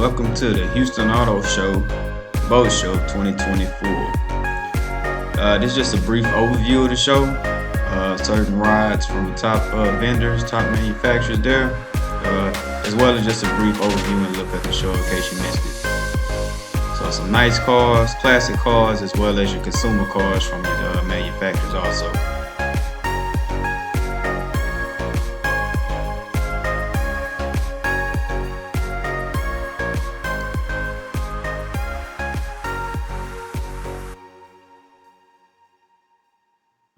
welcome to the Houston Auto Show, Boat Show 2024. This is just a brief overview of the show. Certain rides from the top vendors, top manufacturers there, as well as just a brief overview and look at the show in case you missed it. So some nice cars, classic cars, as well as your consumer cars from your manufacturers also.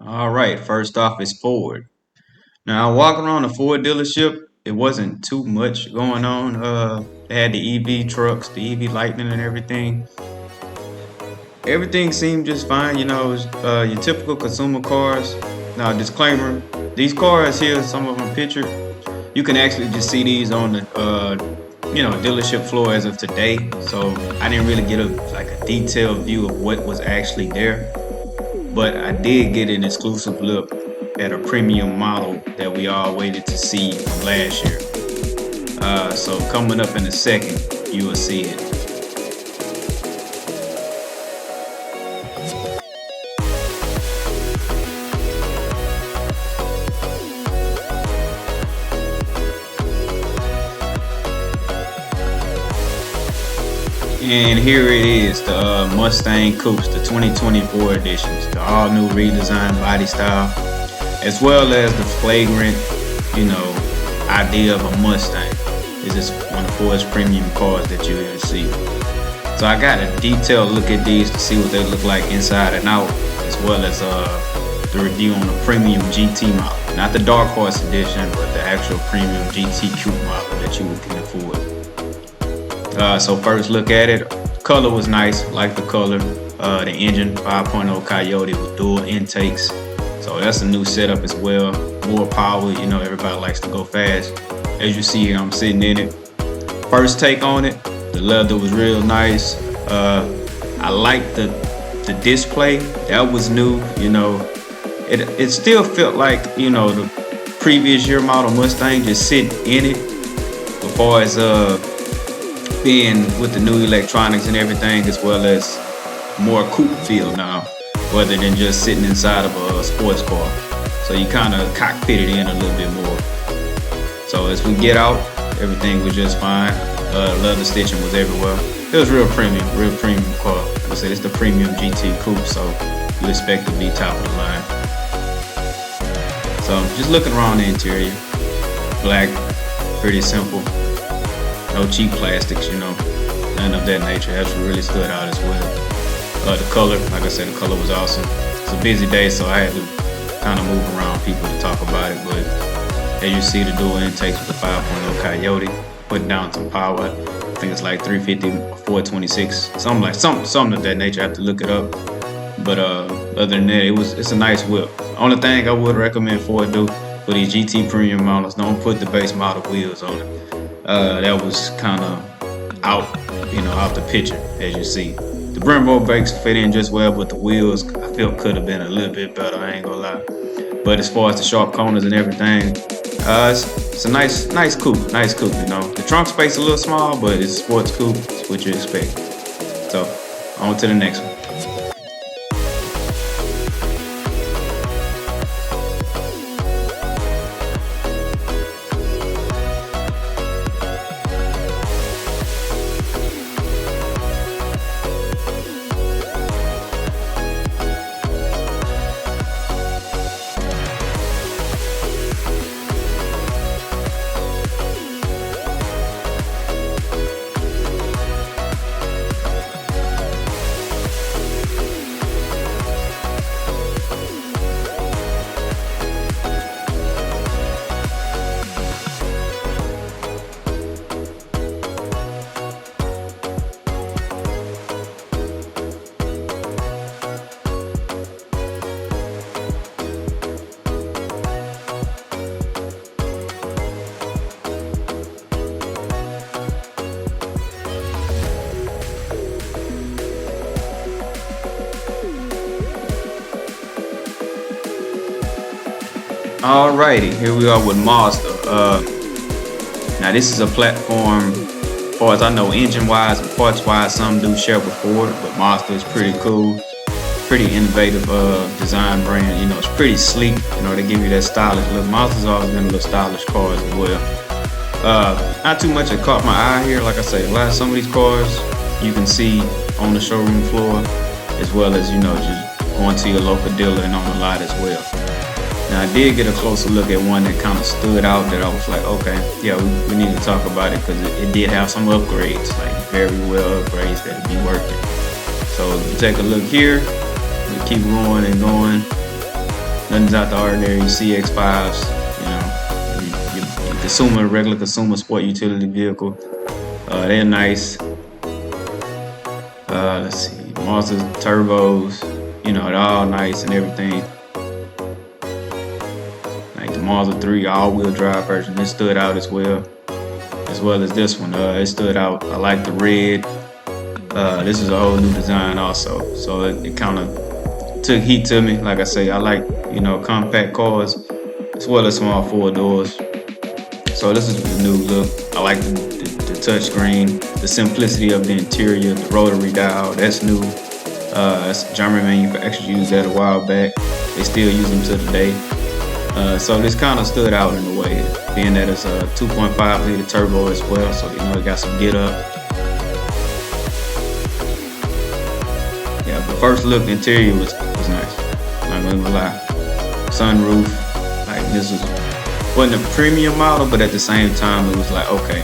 All right, first off is Ford. Now, walking around the Ford dealership, it wasn't too much going on. They had the EV trucks, the EV Lightning and everything. Everything seemed just fine, it was your typical consumer cars. Now, disclaimer, these cars here, some of them pictured, you can actually just see these on the dealership floor as of today. So I didn't really get a detailed view of what was actually there. But I did get an exclusive look at a premium model that we all waited to see from last year. So coming up in a second, you will see it. And here it is, the Mustang Coupes, the 2024 editions, the all-new redesigned body style, as well as the flagrant, idea of a Mustang. This is one of Ford's premium cars that you will see. So I got a detailed look at these to see what they look like inside and out, as well as the review on the premium GT model. Not the Dark Horse edition, but the actual premium GT Coupe model that you can afford. So first look at it, color was nice, like the color. The engine 5.0 Coyote with dual intakes, so that's a new setup as well. More power, everybody likes to go fast. As you see here, I'm sitting in it. First take on it, the leather was real nice. I like the display, that was new. It still felt like the previous year model Mustang just sitting in it, as far as being with the new electronics and everything, as well as more coupe feel now, rather than just sitting inside of a sports car. So you kind of cockpit it in a little bit more. So as we get out, everything was just fine. Leather stitching was everywhere. It was real premium car. Like I said, it's the premium GT coupe, so you expect to be top of the line. So just looking around the interior, black, pretty simple. No cheap plastics, none of that nature. That's what really stood out as well. The color, like I said, the color was awesome. It's a busy day, so I had to kind of move around people to talk about it. But as you see, the dual intakes with the 5.0 Coyote, putting down some power. I think it's like 350, 426, something of that nature. I have to look it up. But other than that, it's a nice whip. Only thing I would recommend Ford do for these GT premium models, don't put the base model wheels on it. That was kind of out the picture, as you see. The Brembo brakes fit in just well, but the wheels I feel could have been a little bit better, I ain't gonna lie. But as far as the sharp corners and everything, it's a nice coupe, The trunk space a little small, but it's a sports coupe, it's what you expect. So, on to the next one. Alrighty, here we are with Mazda. Now this is a platform as far as I know, engine-wise and parts-wise, some do share with Ford, but Mazda is pretty cool. Pretty innovative design brand. You know, it's pretty sleek. You know, they give you that stylish look. Mazda's always been a little stylish car as well. Not too much that caught my eye here. Like I say, some of these cars you can see on the showroom floor, as well as, you know, just going to your local dealer and on the lot as well. Now, I did get a closer look at one that kind of stood out that I was like, okay, yeah, we need to talk about it, because it did have some upgrades, like very well upgrades that'd be working. So if you take a look here, we keep going and going. Nothing's out the ordinary. CX-5s, you know, your consumer, regular consumer sport utility vehicle. They're nice. Let's see, Mazda turbos. You know, they're all nice and everything. Like the Mazda 3 all-wheel drive version, it stood out as well as this one. It stood out. I like the red. This is a whole new design also, so it kind of took heat to me. Like I say, I like, you know, compact cars as well as small four doors. So this is the new look. I like the touch screen, the simplicity of the interior, the rotary dial. That's new. That's German manufacturers used that a while back. They still use them to today. So this kind of stood out in a way, being that it's a 2.5 liter turbo as well. So, you know, it got some get up. Yeah, the first look, the interior was nice. I'm not gonna lie. Sunroof, like this wasn't a premium model, but at the same time it was like, okay,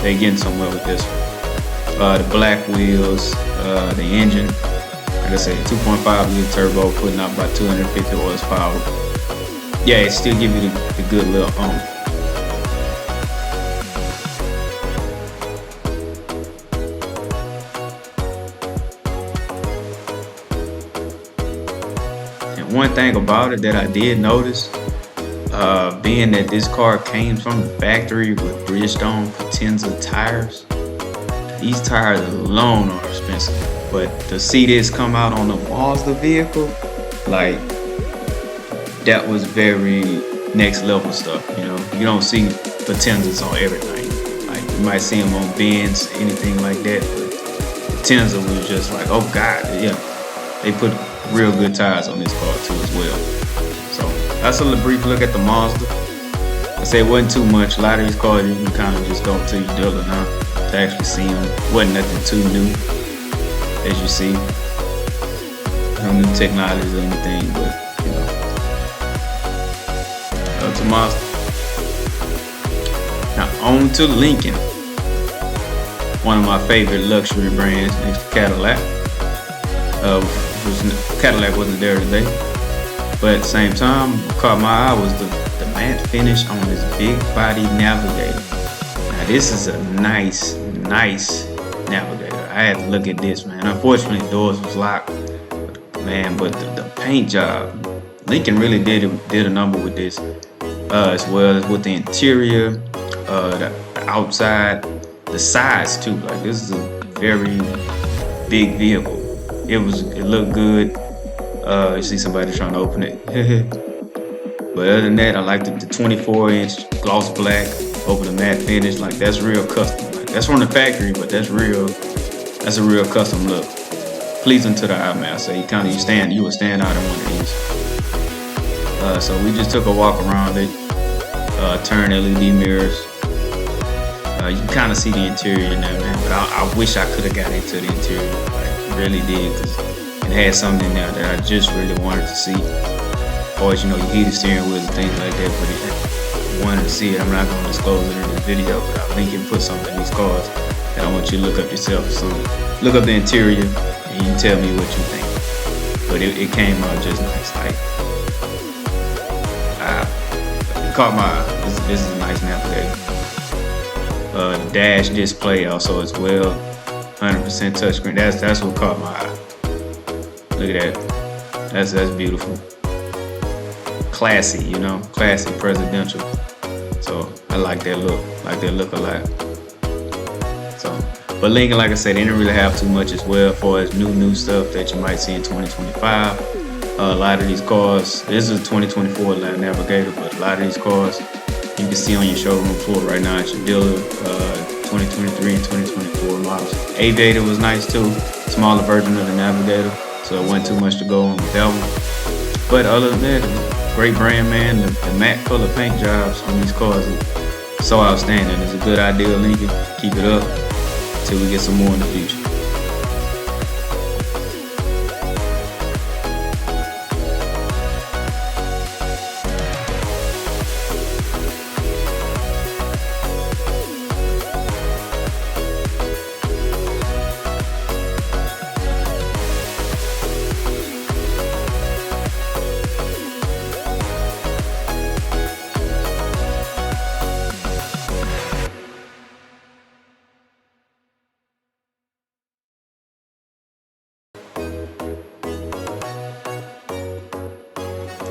they getting somewhere with this one. The black wheels, the engine, like I said, 2.5 liter turbo, putting out about 250 horsepower. Yeah, it still give you the good little One thing about it that I did notice, being that this car came from the factory with Bridgestone Potenza tires, these tires alone are expensive. But to see this come out on a Mazda vehicle, like, that was very next level stuff. You know, you don't see Potenzas on everything. Like, you might see them on Benz, anything like that, but Potenza was just like, oh God, yeah, they put real good tires on this car too as well. So that's a brief look at the Mazda. I say it wasn't too much. A lot of these cars you can kind of just go to your dealer now to actually see them. Wasn't nothing too new, as you see. No new technologies or anything, but you know. Up to Mazda. Now on to Lincoln. One of my favorite luxury brands next to Cadillac. Cadillac wasn't there today, but at the same time, what caught my eye was the matte finish on this big body Navigator. Now this is a nice Navigator. I had to look at this, man. Unfortunately, the doors was locked, man. But the paint job, Lincoln really did a number with this, as well as with the interior, the outside, the size too. Like, this is a very big vehicle. It looked good. You see somebody trying to open it. But other than that, I like the 24-inch gloss black over the matte finish. Like, that's real custom. Like, that's from the factory, but that's real. That's a real custom look. Pleasing to the eye, man. So you would stand out in one of these. So we just took a walk around it. Turn LED mirrors. You can kind of see the interior in there, man. But I wish I could have got into the interior. Like, really did, because it had something in there that I just really wanted to see. Or, you know, your heated steering wheels and things like that. But I wanted to see it. I'm not going to disclose it in this video, but I think you can put something in these cars that I want you to look up yourself. So look up the interior and you tell me what you think. But it came out just nice. Like, it caught my eye. This is a nice Navigator. The dash display also as well. 100% touchscreen. That's what caught my eye. Look at that. That's beautiful. Classy, you know, classy, presidential. So I like that look. Like that look a lot. So, but Lincoln, like I said, they didn't really have too much as well as far as new stuff that you might see in 2025. A lot of these cars. This is a 2024 Navigator, but a lot of these cars you can see on your showroom floor right now at your dealer. 2023 and 2024 models. Aviator was nice too, smaller version of the Navigator, so it wasn't too much to go on with that one. But other than that, great brand, man. The matte color paint jobs on these cars are so outstanding. It's a good idea, Lincoln. Keep it up till we get some more in the future.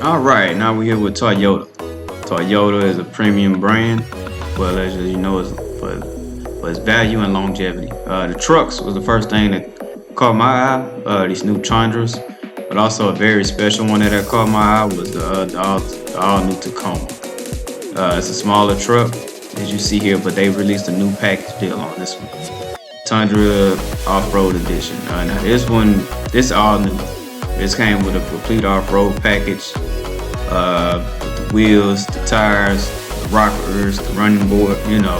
Alright, now we're here with Toyota. Toyota is a premium brand, well, as you know, it's for its value and longevity. The trucks was the first thing that caught my eye, these new Tundras, but also a very special one that caught my eye was the all new Tacoma. It's a smaller truck, as you see here, but they released a new package deal on this one. Tundra Off-Road Edition. Now this all new. This came with a complete off-road package, with the wheels, the tires, the rockers, the running board. You know,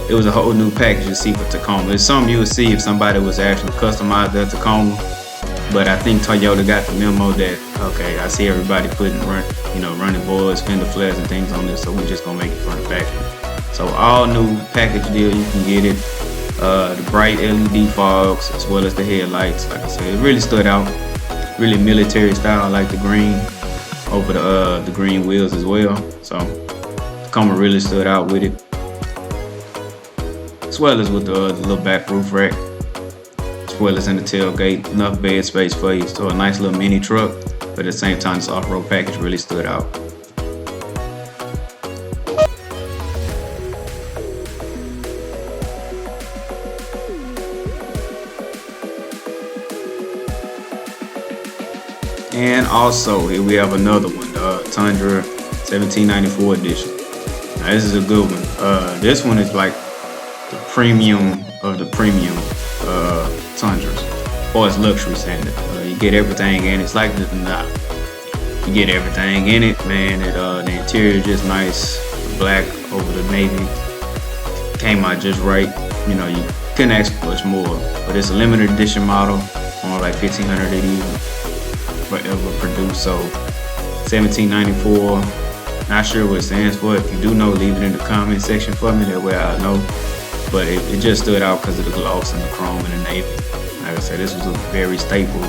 it was a whole new package you see for Tacoma. It's something you would see if somebody was actually customized that Tacoma. But I think Toyota got the memo that, okay, I see everybody putting running boards, fender flares, and things on this, so we're just gonna make it from the factory. So all new package deal, you can get it. The bright LED fogs as well as the headlights. Like I said, it really stood out. Really military style. I like the green over the green wheels as well. So Tacoma really stood out with it, as well as with the little back roof rack, as well as in the tailgate. Enough bed space for you. So a nice little mini truck, but at the same time, this off-road package really stood out. And also, here we have another one, the Tundra 1794 edition. Now, this is a good one. This one is like the premium of the premium Tundras, or its luxury standard. You get everything in it. It's like you get everything in it, man. The interior is just nice. The black over the navy came out just right. You know, you couldn't ask for much more. But it's a limited edition model, on like 1,500 ever produced. So 1794, not sure what it stands for. If you do know, leave it in the comment section for me, that way I know. But it just stood out because of the gloss and the chrome and the navy. Like I said, this was a very staple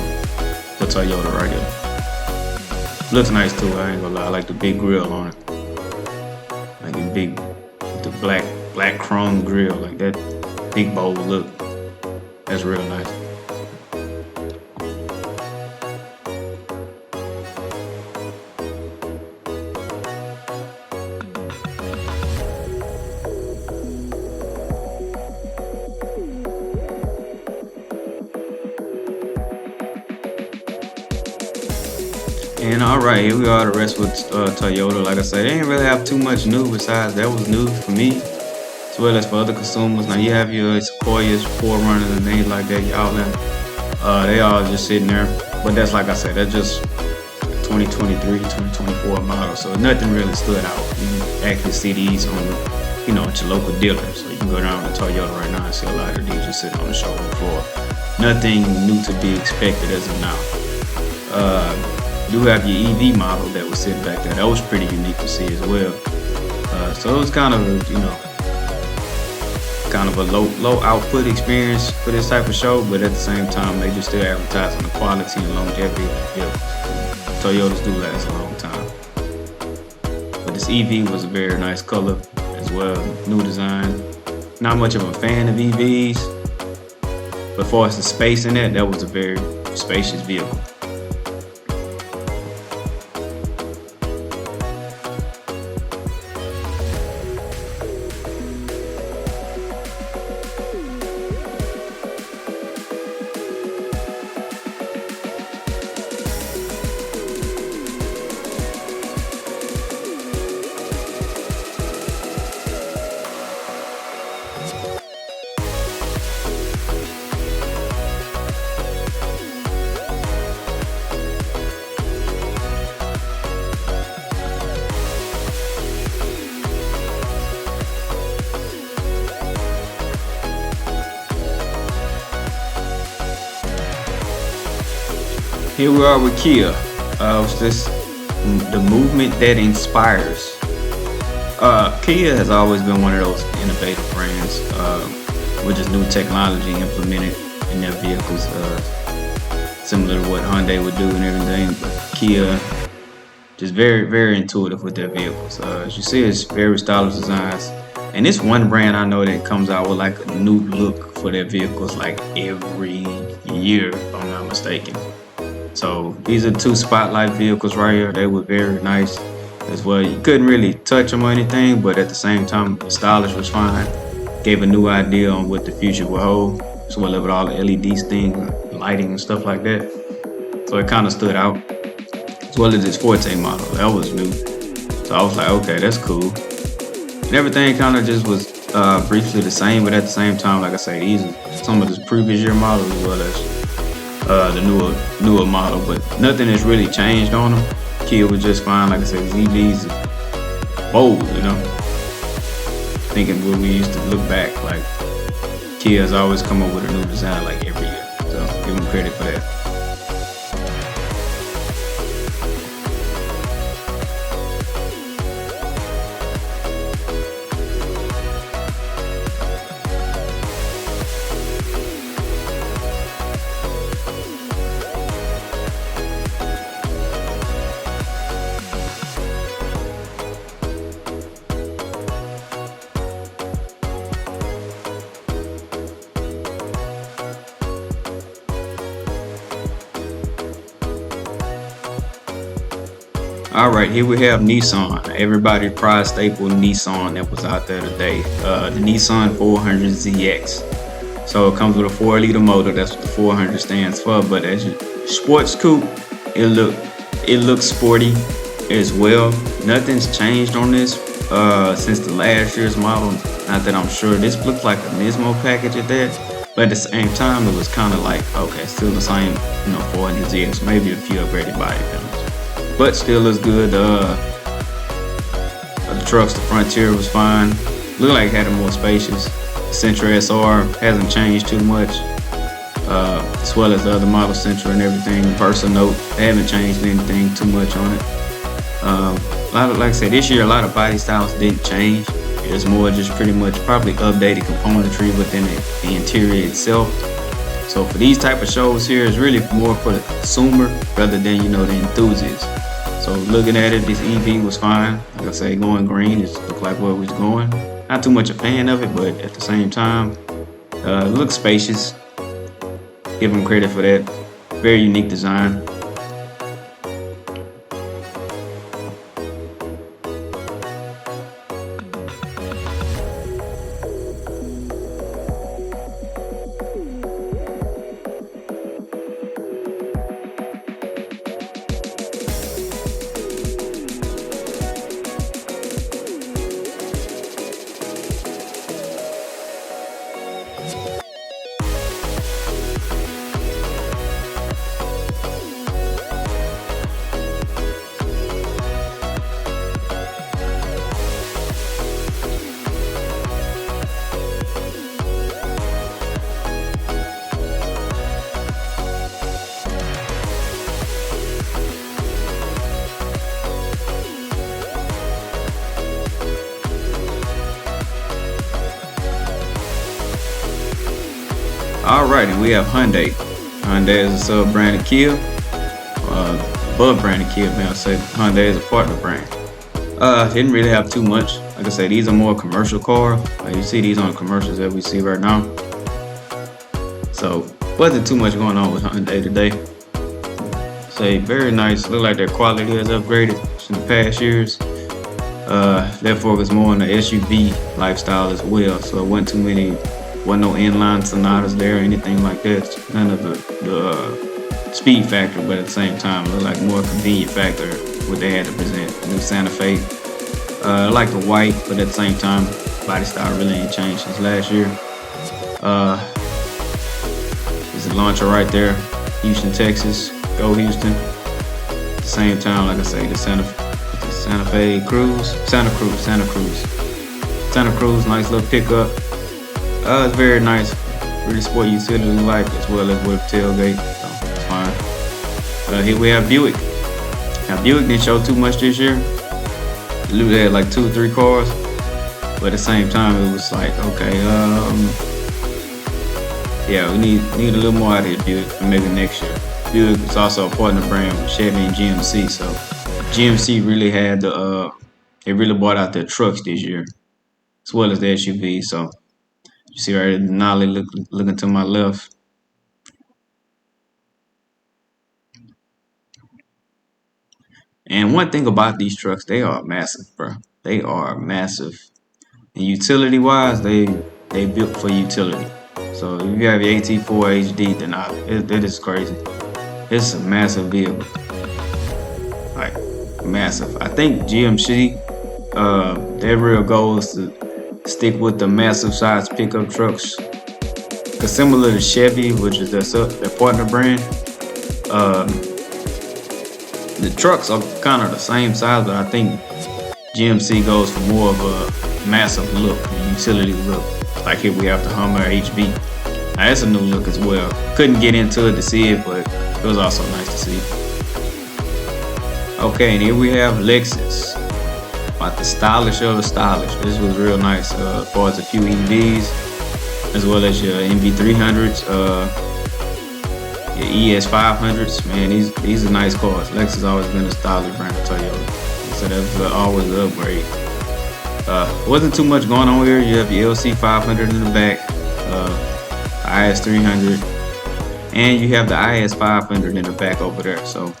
for Toyota right here. Looks nice too, I ain't gonna lie. I like the big grill on it, like the black chrome grill, like that big bold look. That's real nice. And alright, here we are, the rest with Toyota. Like I said, they didn't really have too much new besides that was new for me, as well as for other consumers. Now you have your Sequoias, 4Runners, and things like that. They all just sitting there. But that's, like I said, that's just 2023, 2024 model. So nothing really stood out. You can actually see these on at your local dealer. So you can go down to Toyota right now and see a lot of these just sitting on the showroom floor. Nothing new to be expected as of now. You do have your EV model that was sitting back there. That was pretty unique to see as well. So it was kind of a low output experience for this type of show, but at the same time, they just still advertise on the quality and longevity of the vehicles. Toyotas do last a long time. But this EV was a very nice color as well, new design. Not much of a fan of EVs, but for us the space in that was a very spacious vehicle. Here we are with Kia. It's this the movement that inspires. Kia has always been one of those innovative brands, with just new technology implemented in their vehicles, similar to what Hyundai would do and everything. But Kia just very, very intuitive with their vehicles. As you see, it's very stylish designs. And it's one brand I know that comes out with like a new look for their vehicles like every year, if I'm not mistaken. So these are two spotlight vehicles right here. They were very nice as well. You couldn't really touch them or anything, but at the same time, the stylish was fine. Gave a new idea on what the future will hold, as well as with all the LEDs thing, lighting and stuff like that. So it kind of stood out, as well as this Forte model. That was new. So I was like, okay, that's cool. And everything kind of just was briefly the same, but at the same time, like I say, these are some of the previous year models as well as the newer model, but nothing has really changed on them. Kia was just fine. Like I said, these EVs bold, you know. Thinking when we used to look back, like Kia has always come up with a new design like every year. So give them credit for that. All right, here we have Nissan. Everybody's prize staple Nissan that was out there today. The Nissan 400ZX. So it comes with a 4-liter motor. That's what the 400 stands for. But as a sports coupe, it looks sporty as well. Nothing's changed on this since the last year's model. Not that I'm sure. This looks like a Nismo package at that. But at the same time, it was kind of like, okay, still the same, 400ZX, maybe a few upgraded body panels. But still looks good. The trucks, the Frontier was fine. Looked like it had a more spacious. The Sentra SR hasn't changed too much, as well as the other model Sentra and everything. The Versa Note, they haven't changed anything too much on it. Like I said, this year a lot of body styles didn't change. It's more just pretty much probably updated componentry within the interior itself. So for these type of shows here, it's really more for the consumer rather than the enthusiast. So looking at it, this EV was fine. Like I say, going green, it looked like where it was going. Not too much a fan of it, but at the same time, it looks spacious. Give them credit for that. Very unique design. Alright, and we have Hyundai. Hyundai is a sub-brand of Kia. Above brand of Kia, man. I say Hyundai is a partner brand. Didn't really have too much. Like I said, these are more commercial cars. You see these on commercials that we see right now. So, wasn't too much going on with Hyundai today. Say very nice. Look like their quality has upgraded in the past years. Their focus more on the SUV lifestyle as well. So it wasn't no inline Sonatas there or anything like that. None of the speed factor, but at the same time, it looked like more convenient factor what they had to present. New Santa Fe. I like the white, but at the same time, body style really ain't changed since last year. There's a launcher right there, Houston, Texas. Go Houston. At the same time, like I say, the Santa Fe Cruz, Santa Cruz, nice little pickup. It's very nice, really sport utility like, as well as with a tailgate, so it's fine. Here we have Buick. Now Buick didn't show too much this year. Literally had like 2 or 3 cars, but at the same time it was like, okay, yeah, we need a little more out of here, Buick, for maybe next year. Buick is also a partner brand with Chevy and GMC, so GMC really had they really brought out their trucks this year, as well as the SUV. So you see right, Denali looking to my left. And one thing about these trucks, they are massive, bro. They are massive. And utility wise, they built for utility. So if you have your AT4 HD, then it is crazy. It's a massive vehicle, like massive. I think GMC, their real goal is to stick with the massive size pickup trucks. Cause similar to Chevy, which is their partner brand, the trucks are kind of the same size, but I think GMC goes for more of a massive look, a utility look. Like here we have the Hummer HB. Now that's a new look as well. Couldn't get into it to see it, but it was also nice to see. Okay, and here we have Lexus. About the stylish of the stylish. This was real nice as far as a few EVs, as well as your MV300s, your ES500s. Man, these are nice cars. Lexus has always been a stylish brand of Toyota, so that's always an upgrade. Wasn't too much going on here. You have your LC500 in the back, IS300, and you have the IS500 in the back over there. So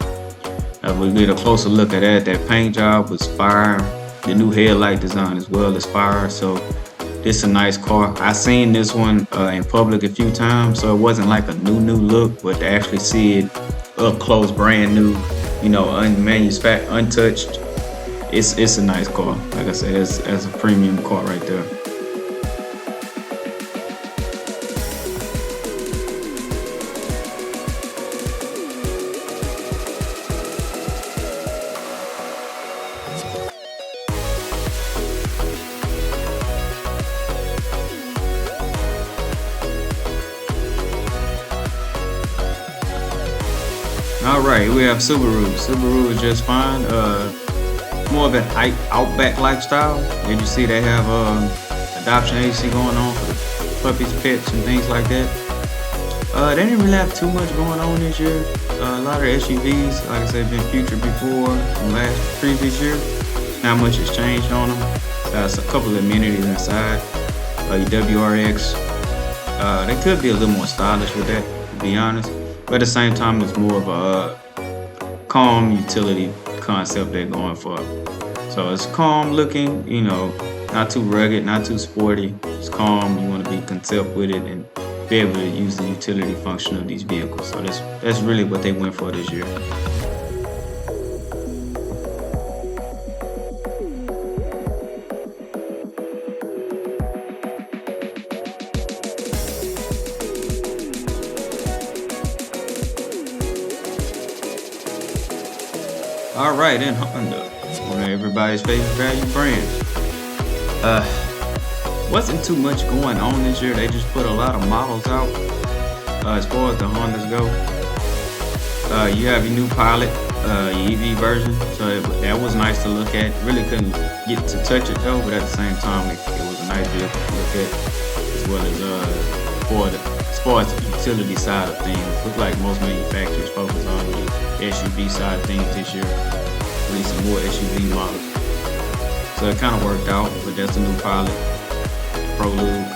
we get a closer look at that. That paint job was fire. The new headlight design as well is fire. So this is a nice car. I seen this one in public a few times, so it wasn't like a new look, but to actually see it up close, brand new, you know, unmanufactured, untouched. It's a nice car. Like I said, it's a premium car right there. All right, we have Subaru. Subaru is just fine. More of an outback lifestyle. As you see, they have adoption agency going on for the puppies, pets, and things like that. They didn't really have too much going on this year. A lot of SUVs, like I said, been featured before from previous year. Not much has changed on them. There's a couple of amenities inside. Your WRX. They could be a little more stylish with that, to be honest. But at the same time, it's more of a calm utility concept they're going for. So it's calm looking, you know, not too rugged, not too sporty. It's calm. You want to be content with it and be able to use the utility function of these vehicles. So that's really what they went for this year. All right, and Honda, one of everybody's favorite value brands. Wasn't too much going on this year. They just put a lot of models out. As far as the Hondas go, you have your new Pilot, your EV version. So that was nice to look at. Really couldn't get to touch it though, but at the same time, it was a nice vehicle to look at, as well as as far as the utility side of things. Looked like most manufacturers focus on the SUV side of things this year, release some more SUV models. So it kind of worked out, but that's the new Pilot Prologue.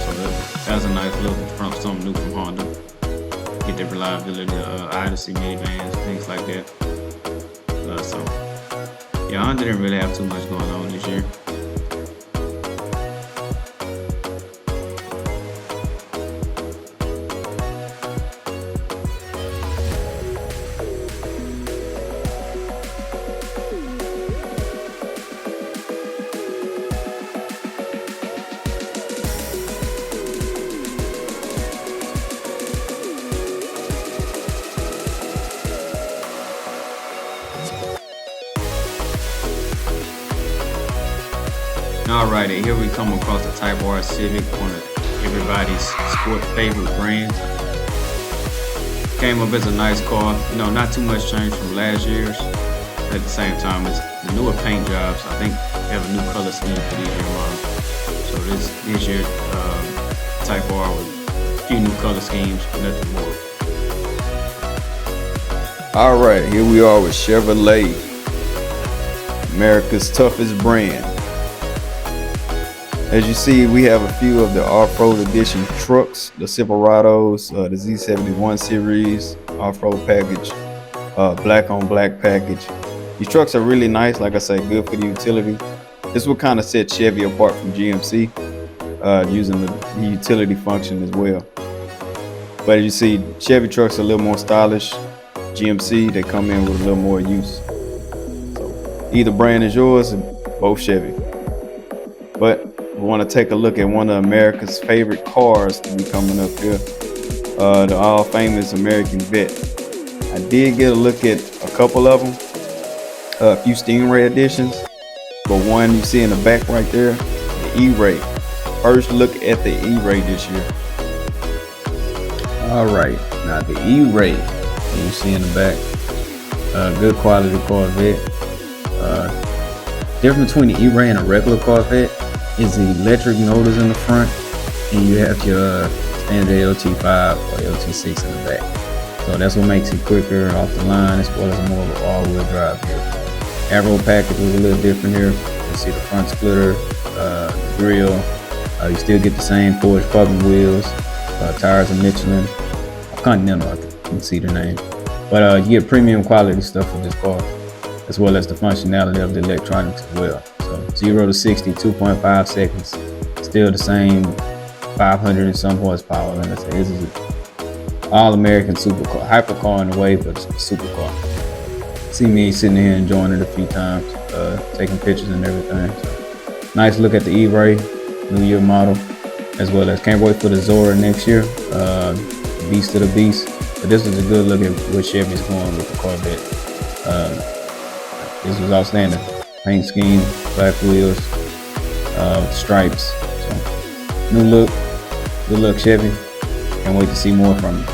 So that's a nice look from something new from Honda. Get the reliability, Odyssey minivans, things like that. So yeah, Honda didn't really have too much going on this year. Alrighty, here we come across the Type R Civic, one of everybody's sport favorite brands. Came up as a nice car. Not too much change from last year's. At the same time, it's the newer paint jobs. I think they have a new color scheme for these year models. So this year Type R with a few new color schemes, nothing more. All right, here we are with Chevrolet, America's toughest brand. As you see, we have a few of the off-road edition trucks, the Silverados, the Z71 series, off-road package, black on black package. These trucks are really nice, like I say, good for the utility. This will kind of set Chevy apart from GMC, using the utility function as well. But as you see, Chevy trucks are a little more stylish. GMC, they come in with a little more use. So either brand is yours, both Chevy. But we want to take a look at one of America's favorite cars to be coming up here, the all famous American Vet. I did get a look at a couple of them, a few Stingray editions, but one you see in the back right there, the ERAY. First look at the ERAY this year. All right, now the ERAY, you see in the back, good quality Corvette. Difference between the ERAY and a regular Corvette is the electric motors in the front, and you have your standard LT5 or LT6 in the back. So that's what makes it quicker off the line, as well as more of an all-wheel drive vehicle. Aero package was a little different here. You see the front splitter, the grille. You still get the same 4-inch pumping wheels. Tires are Michelin, Continental, you can see the name. But you get premium quality stuff with this car, as well as the functionality of the electronics as well. So 0 to 60, 2.5 seconds. Still the same 500 and some horsepower. And this is an all-American supercar, hypercar in a way, but it's a supercar. See me sitting here enjoying it a few times, taking pictures and everything. So, nice look at the ERAY, new year model, as well as can't wait for the Zora next year, Beast of the Beast. But this was a good look at where Chevy's going with the Corvette. This was outstanding. Paint scheme, black wheels, stripes. So, new look, good luck Chevy. Can't wait to see more from you.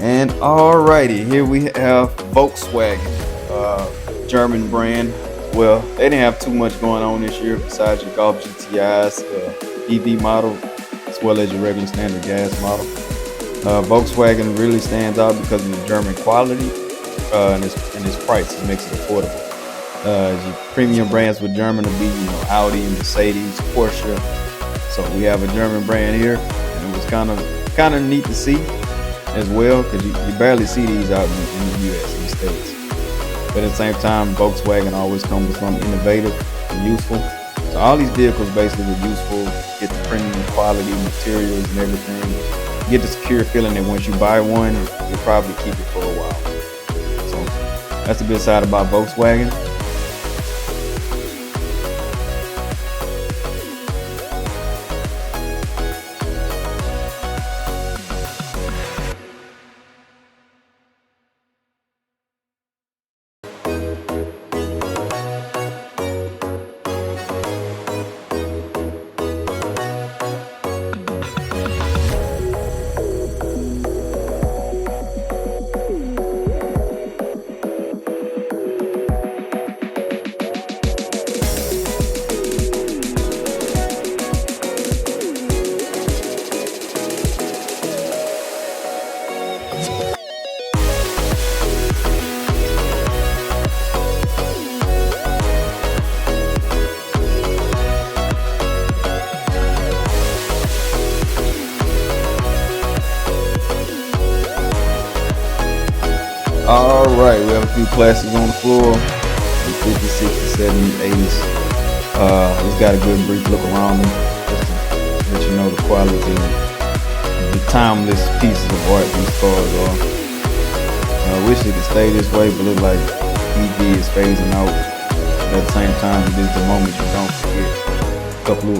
And alrighty, here we have Volkswagen, German brand. Well, they didn't have too much going on this year besides your Golf GTIs, EV model, as well as your regular standard gas model. Volkswagen really stands out because of the German quality and its price. It makes it affordable. Your premium brands with German will be, Audi, Mercedes, Porsche. So we have a German brand here, and it was kind of neat to see. as well, because you barely see these out in the US, in the States. But at the same time, Volkswagen always comes with something innovative and useful. So all these vehicles basically were useful, get the premium quality materials and everything. You get the secure feeling that once you buy one, you'll probably keep it for a while. So that's the good side about Volkswagen. Alright, we have a few classics on the floor, the 50s, 60s, 70s, 80s. Just got a good brief look around them, just to let you know the quality and the timeless pieces of art these cars are. I wish it could stay this way, but look like EV is phasing out. But at the same time, this is the moment you don't forget.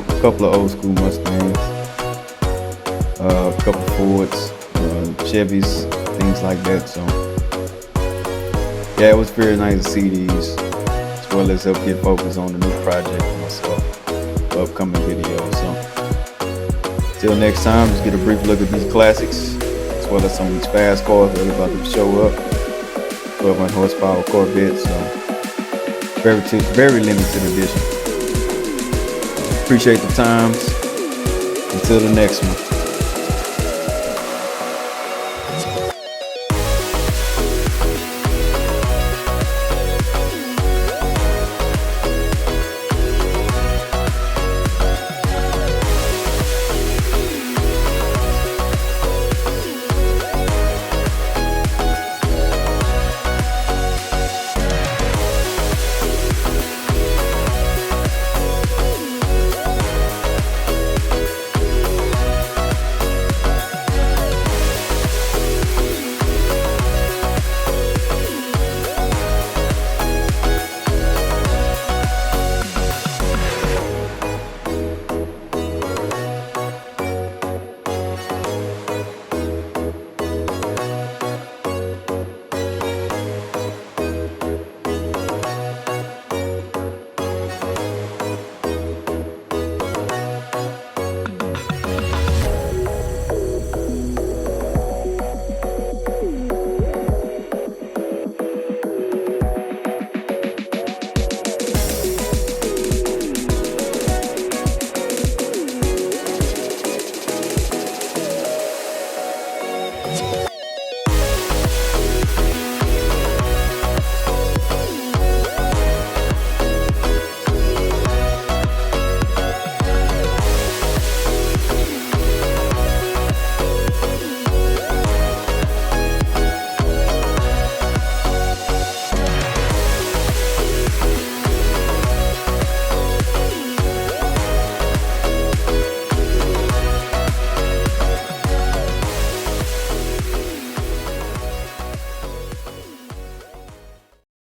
A couple of old school Mustangs, a couple Fords, Chevys, things like that. So yeah, it was very nice to see these, as well as help get focused on the new project for myself, upcoming videos. So till next time, just get a brief look at these classics, as well as some of these fast cars that are about to show up. 1200 horsepower Corvette, so very limited edition. Appreciate the times. Until the next one.